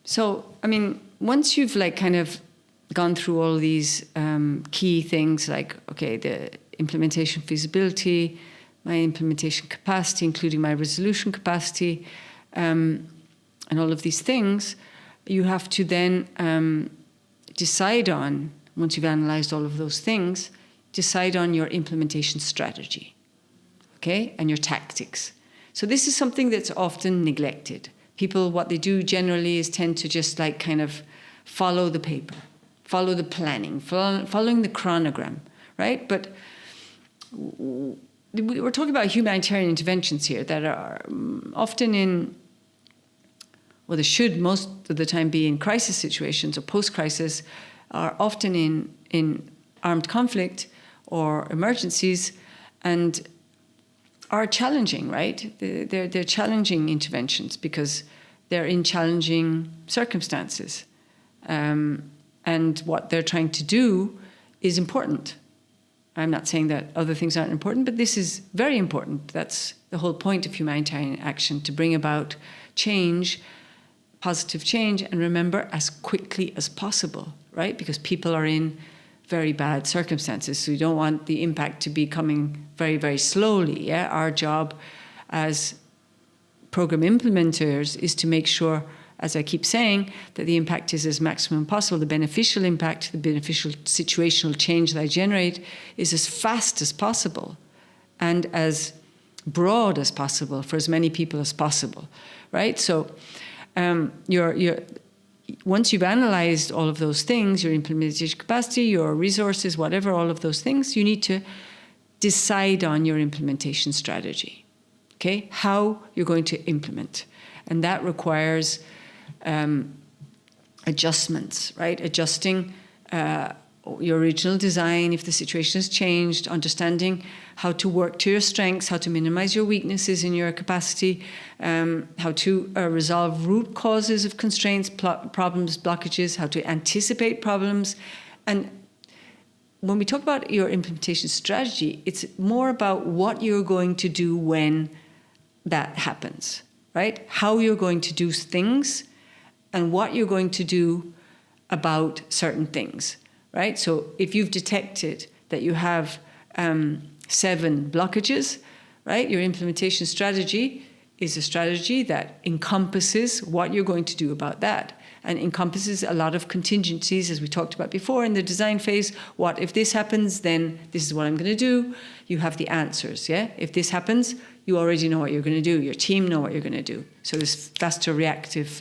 So, I mean, once you've like kind of gone through all these key things like, okay, the implementation feasibility, my implementation capacity, including my resolution capacity, and all of these things, you have to then decide on, once you've analyzed all of those things, decide on your implementation strategy, okay, and your tactics. So this is something that's often neglected. People, what they do generally is tend to just like kind of follow the paper, follow the planning, following the chronogram, right? But we're talking about humanitarian interventions here that are often in, well, they should most of the time be in crisis situations or post-crisis, are often in armed conflict or emergencies, and are challenging, right? They're challenging interventions because they're in challenging circumstances. And what they're trying to do is important. I'm not saying that other things aren't important, but this is very important. That's the whole point of humanitarian action, to bring about change, positive change, and remember, as quickly as possible, right? Because people are in very bad circumstances, so you don't want the impact to be coming very, very slowly, yeah? Our job as program implementers is to make sure, as I keep saying, that the impact is as maximum possible. The beneficial impact, the beneficial situational change that I generate is as fast as possible and as broad as possible for as many people as possible, right? So once you've analyzed all of those things, your implementation capacity, your resources, whatever, all of those things, you need to decide on your implementation strategy, okay? How you're going to implement. And that requires adjustments, right? Adjusting your original design if the situation has changed, understanding how to work to your strengths, how to minimize your weaknesses in your capacity, how to resolve root causes of constraints, problems, blockages, how to anticipate problems. And when we talk about your implementation strategy, it's more about what you're going to do when that happens, right? How you're going to do things and what you're going to do about certain things, right? So if you've detected that you have 7 blockages, right? Your implementation strategy is a strategy that encompasses what you're going to do about that, and encompasses a lot of contingencies, as we talked about before in the design phase. What if this happens, then this is what I'm going to do. You have the answers, yeah? If this happens, you already know what you're going to do. Your team know what you're going to do. So there's faster reactions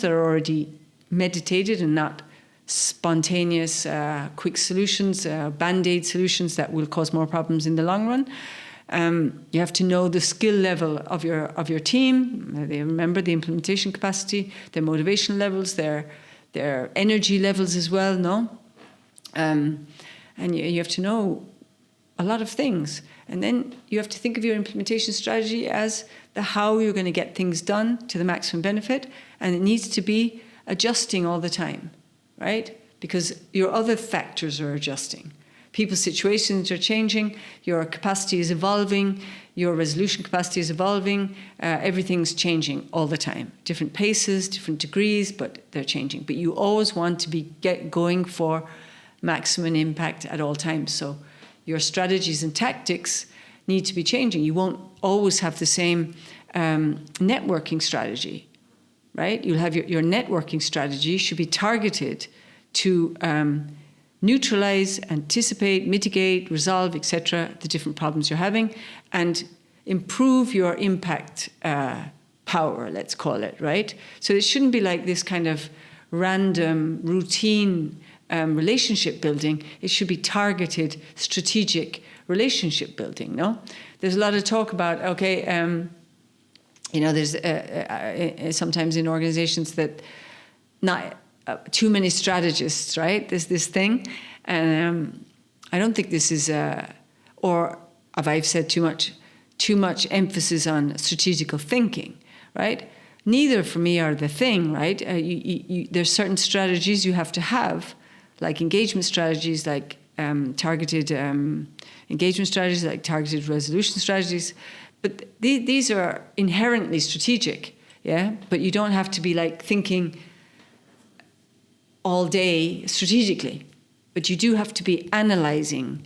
that are already meditated and not spontaneous, quick solutions, band-aid solutions that will cause more problems in the long run. You have to know the skill level of your team. They remember the implementation capacity, their motivation levels, their energy levels as well. No, and you have to know a lot of things. And then you have to think of your implementation strategy as the how you're going to get things done to the maximum benefit, and it needs to be adjusting all the time, right? Because your other factors are adjusting. People's situations are changing, your capacity is evolving, your resolution capacity is evolving, everything's changing all the time. Different paces, different degrees, but they're changing. But you always want to be going for maximum impact at all times. So your strategies and tactics need to be changing. You won't always have the same networking strategy, right? You'll have your networking strategy should be targeted to neutralize, anticipate, mitigate, resolve, etc., the different problems you're having, and improve your impact power, let's call it, right? So it shouldn't be like this kind of random, routine relationship building. It should be targeted, strategic relationship building, no? There's a lot of talk about, okay, there's sometimes in organizations that not too many strategists, right? There's this thing, and I don't think this is, or have I said too much emphasis on strategical thinking, right? Neither for me are the thing, right? There's certain strategies you have to have, like engagement strategies, like targeted engagement strategies, like targeted resolution strategies, but these are inherently strategic. Yeah, but you don't have to be like thinking all day strategically, but you do have to be analyzing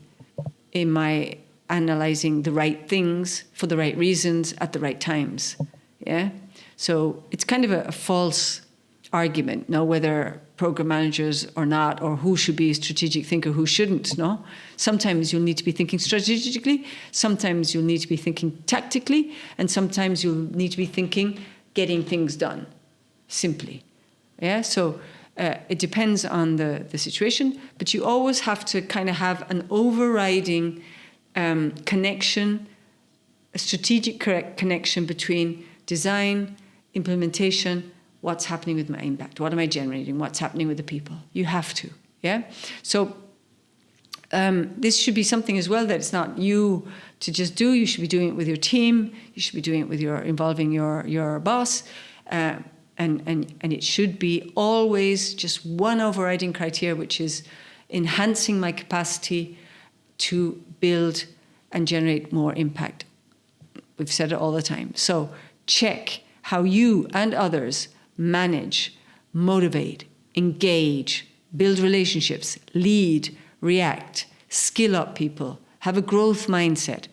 the right things for the right reasons at the right times. Yeah, so it's kind of a false argument, no, whether program managers or not, or who should be a strategic thinker, who shouldn't, no? Sometimes you'll need to be thinking strategically, sometimes you'll need to be thinking tactically, and sometimes you'll need to be thinking getting things done, simply. Yeah, so it depends on the situation, but you always have to kind of have an overriding connection, a strategic connection between design, implementation, what's happening with my impact, what am I generating, what's happening with the people. You have to, yeah? So this should be something as well that it's not you to just do, you should be doing it with your team, you should be doing it with involving your boss, and it should be always just one overriding criteria, which is enhancing my capacity to build and generate more impact. We've said it all the time. So check how you and others manage, motivate, engage, build relationships, lead, react, skill up people, have a growth mindset.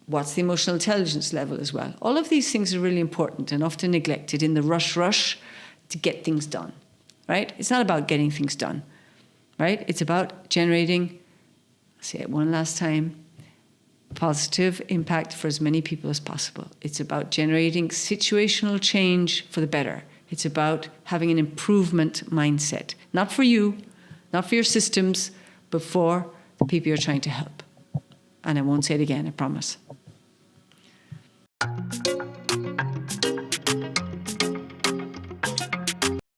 What's the emotional intelligence level as well? All of these things are really important and often neglected in the rush to get things done, right? It's not about getting things done, right? It's about generating, I'll say it one last time, positive impact for as many people as possible. It's about generating situational change for the better. It's about having an improvement mindset, not for you, not for your systems, but for the people you're trying to help. And I won't say it again, I promise.